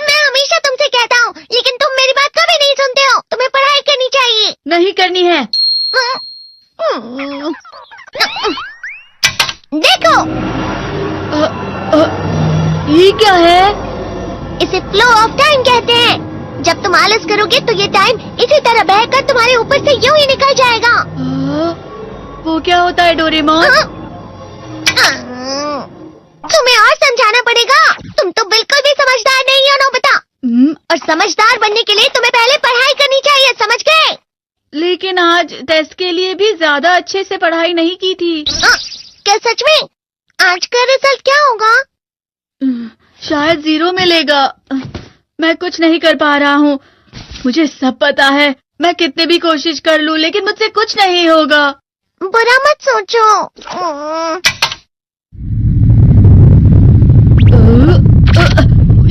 मैं हमेशा तुमसे कहता हूँ, लेकिन तुम मेरी बात कभी नहीं सुनते हो। तुम्हें पढ़ाई करनी चाहिए। नहीं करनी है। देखो, ये क्या है? इसे फ्लो ऑफ टाइम कहते हैं। जब तुम आलस करोगे तो ये टाइम इसी तरह बहकर तुम्हारे ऊपर से यूं ही निकल जाएगा। वो क्या होता है डोरेमोन? तुम्हें और समझाना पड़ेगा। तुम तो बिल्कुल भी समझदार नहीं हो नोबिता। और समझदार बनने के लिए तुम्हें पहले पढ़ाई करनी चाहिए, समझ गए? लेकिन आज टेस्ट के लिए भी ज्यादा अच्छे से पढ़ाई नहीं की थी। क्या सच में? आज का रिजल्ट क्या होगा? शायद 0 मिलेगा। मैं कुछ नहीं कर पा रहा हूँ। मुझे सब पता है। मैं कितने भी कोशिश कर लूँ, लेकिन मुझसे कुछ नहीं होगा। बुरा मत सोचो।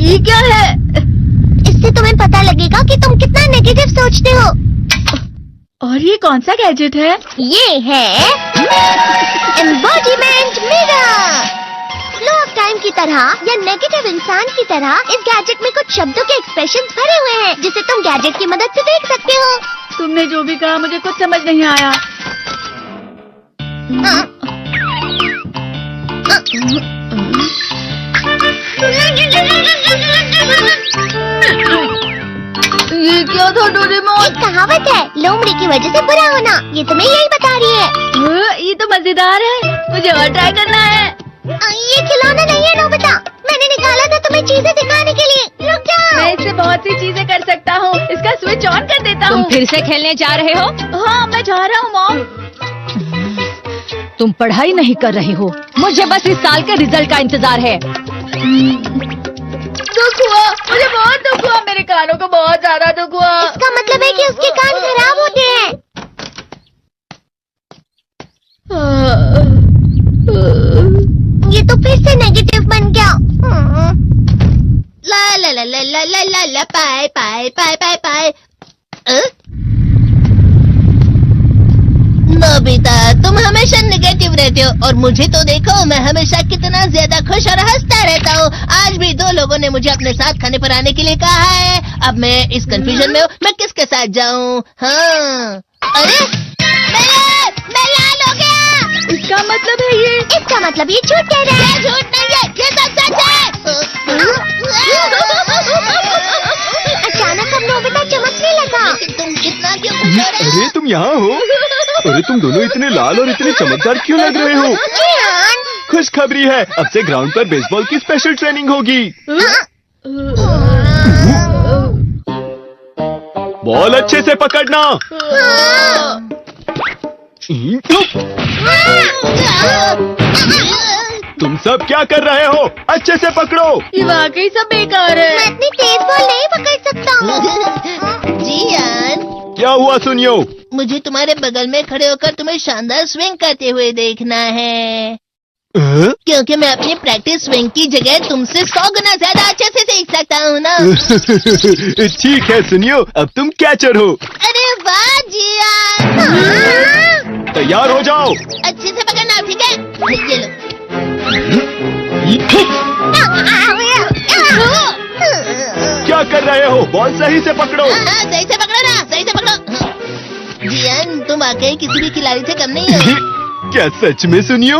ये क्या है? इससे तुम्हें पता लगेगा कि तुम कितना नेगेटिव सोचते हो। और ये कौन सा गैजेट है? ये है embodiment mirror. Flow of time की तरह या नेगेटिव इंसान की तरह इस गैजेट में कुछ शब्दों के एक्सप्रेशंस भरे हुए हैं, जिसे तुम गैजेट की मदद से देख सकते हो। तुमने जो भी कहा मुझे कुछ समझ नहीं आया। ये क्या था डोरेमोन? एक कहावत है, लोमड़ी की वजह से बुरा होना। ये तुम्हें यही बता रही है। ये तो मजेदार है। मुझे और ट्राई करना है। ये खिलौना नहीं है नोबिता। मैंने निकाला था तुम्हें चीजें दिखाने के लिए। रुक जाओ। मैं इससे बहुत सी चीजें कर सकता हूँ। इसका स्विच ऑन कर देता हूँ। तुम फिर से खेलने जा रहे हो? हाँ, मैं जा रहा हूँ मॉम। तुम पढ़ाई नहीं कर रही हो। मुझे बस इस साल के रिजल्ट का इंतजार है। दुख हुआ, मुझे बहुत दुख हुआ। मेरे कानों को बहुत ज्यादा दुख हुआ। इसका मतलब है कि उसके कान खराब होते हैं। ये तो फिर से नेगेटिव बन गया। ला ला ला ला ला ला ला ला पाए पाए पाए पाए पाए। नोबिता, तुम हमेशा नेगेटिव रहते हो और मुझे तो देखो, मैं हमेशा कितना ज्यादा खुश और हंसता रहता हूँ। आज भी 2 लोगों ने मुझे अपने साथ खाने पर आने के लिए कहा है। अब मैं इस कंफ्यूजन में हूँ, मैं किसके साथ जाऊँ? हाँ, अरे मैं लाल हो गया। इसका मतलब है ये? इसका मतलब ये झूठ कह रहा है। झूठ नहीं है, ये सब सच है। अचानक अब नोबिता चमकने लगा। तुम इतना क्यों खुश हो रहे हो? अरे तुम यहाँ हो? अरे तुम दोनों इतने लाल और इतने चमकदार क्यों लग रहे हो? खुशखबरी है, अब से ग्राउंड पर बेसबॉल की स्पेशल ट्रेनिंग होगी। बॉल अच्छे से पकड़ना। तुम सब क्या कर रहे हो? अच्छे से पकड़ो। ये वाकई सब बेकार है। मैं इतनी तेज बॉल नहीं पकड़ सकता हूँ। जियान, क्या हुआ सुनियो? मुझे तुम्हारे बगल में खड़े होकर तुम्हें शानदार स्विंग करते हुए देखना है। क्योंकि मैं अपनी प्रैक्टिस स्विंग की जगह तुमसे 100 गुना ज्यादा अच्छे से सीख सकता हूँ ना। ठीक है सुनियो, अब तुम कैचर हो। अरे वाह जियान। तैयार हो जाओ। अच्छे से पकड़ना, ठीक है? ये लो। क्या कर रहे हो? बॉल सही से पकड़ो। सही से पकड़ो ना, सही से पकड़ो। जियान, तुम वाकई किसी भी खिलाड़ी से कम नहीं हो। क्या सच में सुनियो?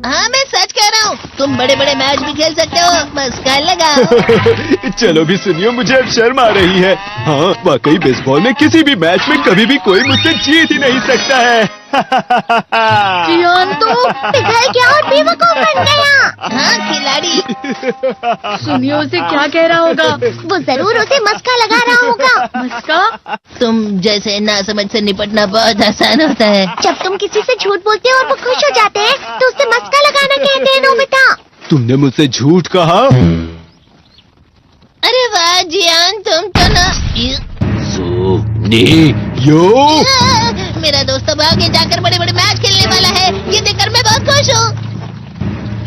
हाँ, मैं सच कह रहा हूँ। तुम बड़े बड़े मैच भी खेल सकते हो, मस्का लगाओ। चलो भी सुनियो, मुझे अब शर्म आ रही है। हाँ, वाकई बेसबॉल में किसी भी मैच में कभी भी कोई मुझसे जीत ही नहीं सकता है। जियान तो पिघल गया और बेवकूफ बन गया। हाँ, खिलाड़ी। सुनियो उसे क्या कह रहा होगा? वो जरूर उसे मस्का लगा रहा होगा। मस्का? तुम जैसे नासमझ से निपटना बहुत आसान होता है। जब तुम किसी से झूठ बोलते हो और वो खुश हो जाते हैं, तो उससे मस्का लगाना कहते हैं नोबिता। तुमने मुझसे झूठ कहा? अरे वाह जियान, तुम तो ना। यो मेरा दोस्त अब आगे जाकर बड़े बड़े मैच खेलने वाला है। ये देखकर मैं बहुत खुश हूँ।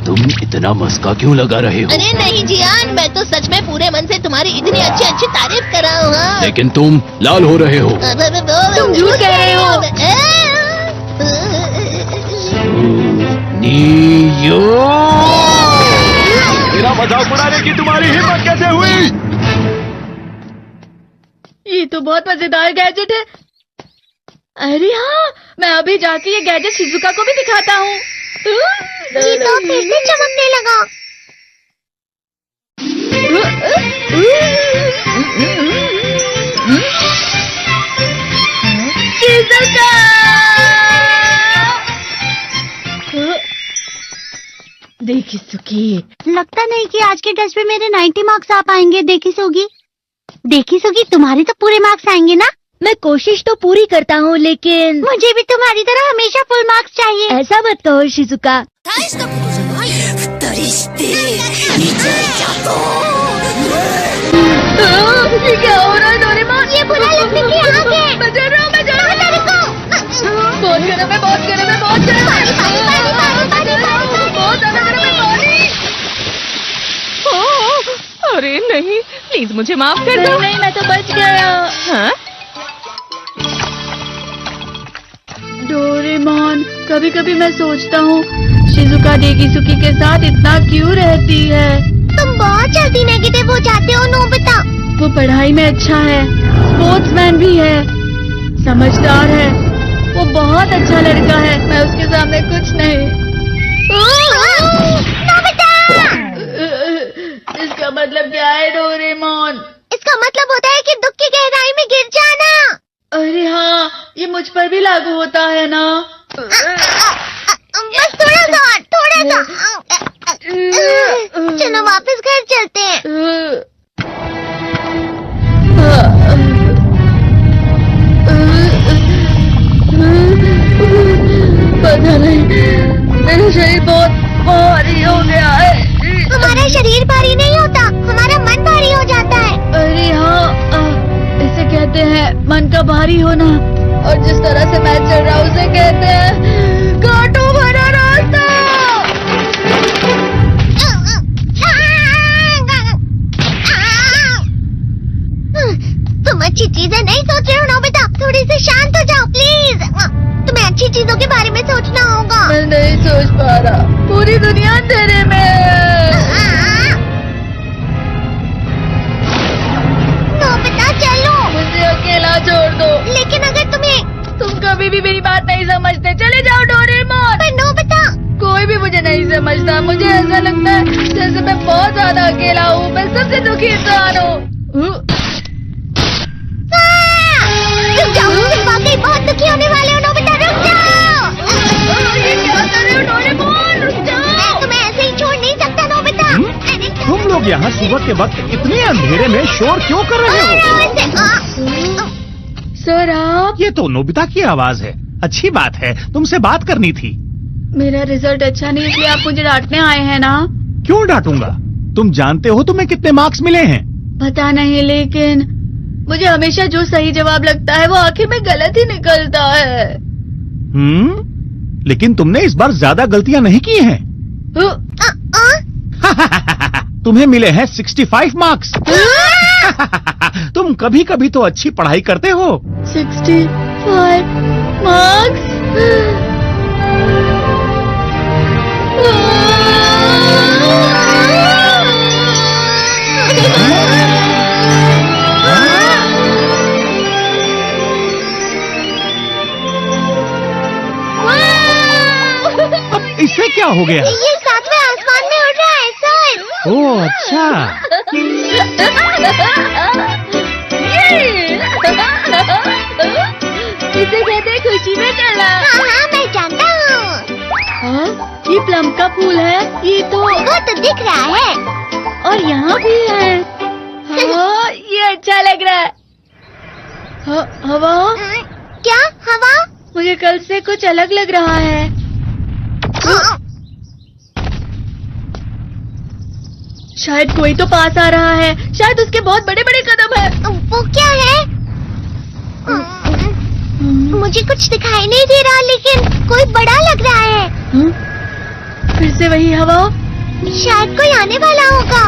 तुम इतना मस्का क्यों लगा रहे हो? अरे नहीं जियान, मैं तो सच में पूरे मन से तुम्हारी इतनी अच्छी अच्छी तारीफ कर रहा हूँ। हाँ। लेकिन तुम लाल हो रहे हो। तुम झूठ कह रहे हो। मजाक उड़ाने की तुम्हारी हिम्मत कैसे हुई? ये तो बहुत मजेदार गैजेट है। अरे हाँ, मैं अभी जाके ये गैजेट शिजुका को भी दिखाता हूँ। ये तो फिर से चमकने लगा। शिजुका! देखी सुकी, लगता नहीं कि आज के टेस्ट में मेरे 90 मार्क्स आ पाएंगे। देखी सोगी तुम्हारे तो पूरे मार्क्स आएंगे ना? मैं कोशिश तो पूरी करता हूँ लेकिन मुझे भी तुम्हारी तरह हमेशा फुल मार्क्स चाहिए। ऐसा मत कहो शिजुका। ये क्या हो रहा है डोरेमोन? ये बुरा लगने की आग है। मैं डर रहा हूँ, मैं डर रहा हूँ। बहुत गर्म है, बहुत गर्म है, बहुत गर्म है। बहुत ज्यादा गर्म है पानी। अरे नहीं, प्लीज मुझे माफ कर दो। नहीं, मैं तो बच गया। हाँ? डोरेमोन, कभी कभी मैं सोचता हूँ शिजुका डेगिसुकी के साथ इतना क्यों रहती है। तुम बहुत जल्दी नेगेटिव हो जाते हो नोबिता। वो पढ़ाई में अच्छा है, स्पोर्ट्समैन भी है, समझदार है, वो बहुत अच्छा लड़का है। मैं उसके सामने कुछ नहीं। नोबिता! इसका मतलब क्या है डोरेमोन? इसका मतलब होता है कि दुख की गहराई में गिर जाना। अरे हाँ, ये मुझ पर भी लागू होता है ना। बस थोड़ा सा। चलो वापस घर चलते हैं। पता नहीं, मेरा शरीर बहुत भारी हो गया है। हमारा शरीर भारी नहीं होता, हमारा मन भारी हो जाता है। अरे हाँ, इसे कहते हैं मन का भारी होना। और जिस तरह से मैं चल रहा हूँ उसे कहते हैं कांटों भरा रास्ता। तुम अच्छी चीजें नहीं सोच रहे हो नोबिता। थोड़ी सी शांत हो जाओ प्लीज। तुम्हें अच्छी चीजों के बारे में सोचना होगा। मैं नहीं सोच पा रहा, पूरी दुनिया अंधेरे में है। नोबिता चलो। मुझे अकेला छोड़ दो। लेकिन अगर तुम कभी भी मेरी बात नहीं समझते, चले जाओ डोरेमोन। पर नोबिता। कोई भी मुझे नहीं समझता। मुझे ऐसा लगता है जैसे मैं बहुत ज्यादा अकेला हूँ। मैं सबसे दुखी इंसान हूँ। रुक जाओ, तुम वाकई बहुत दुखी होने वाले हो नोबिता। रुक जाओ। ये क्या कर रहे हो डोरेमोन? रुक जाओ। मैं तुम्हें ऐसे ही छोड़ नहीं सकता नोबिता। तुम लोग यहाँ सुबह के वक्त इतने अंधेरे में शोर क्यों कर रहे हो? सर आप? ये तो नोबिता की आवाज है। अच्छी बात है, तुमसे बात करनी थी। मेरा रिजल्ट अच्छा नहीं इसलिए आप मुझे डांटने आए हैं ना? क्यों डांटूंगा? तुम जानते हो तुम्हें कितने मार्क्स मिले हैं? पता नहीं, लेकिन मुझे हमेशा जो सही जवाब लगता है वो आखिर में गलत ही निकलता है। लेकिन तुमने इस बार ज्यादा गलतियां नहीं की हैं। तुम्हें मिले हैं 65 मार्क्स। तुम कभी कभी तो अच्छी पढ़ाई करते हो। 65 मार्क्स? इससे क्या हो गया? ये सातवें आसमान में उड़ रहा है सर। ओह अच्छा। इसे कहते हैं खुशी में चला। हाँ मैं जानता हूँ। ये प्लम का फूल है। ये तो वो तो दिख रहा है। और यहाँ भी है। हाँ, ये अच्छा लग रहा है। हवा? क्या हवा? मुझे कल से कुछ अलग लग रहा है। शायद कोई तो पास आ रहा है। शायद उसके बहुत बड़े बड़े कदम है। वो क्या है? मुझे कुछ दिखाई नहीं दे रहा, लेकिन कोई बड़ा लग रहा है। फिर से वही हवा। शायद कोई आने वाला होगा।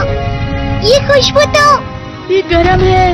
ये खुशबू तो ये गर्म है।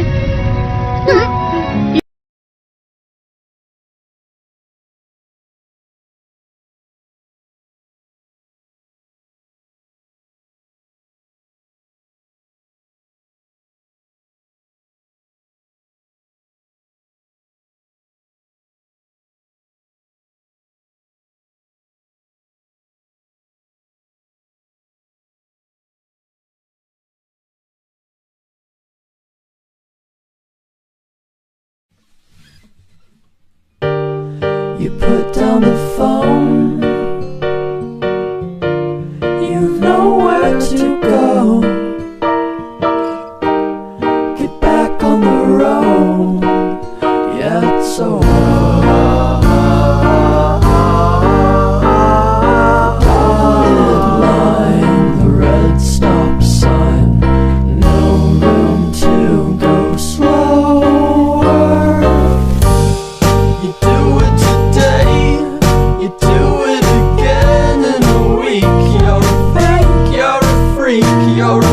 put down the phone. You've nowhere to go. Get back on the road. Yeah, it's so line, the red stop sign. No room to go slower. You do it today, you do it again in a week. You're a fake, you're a freak, you're a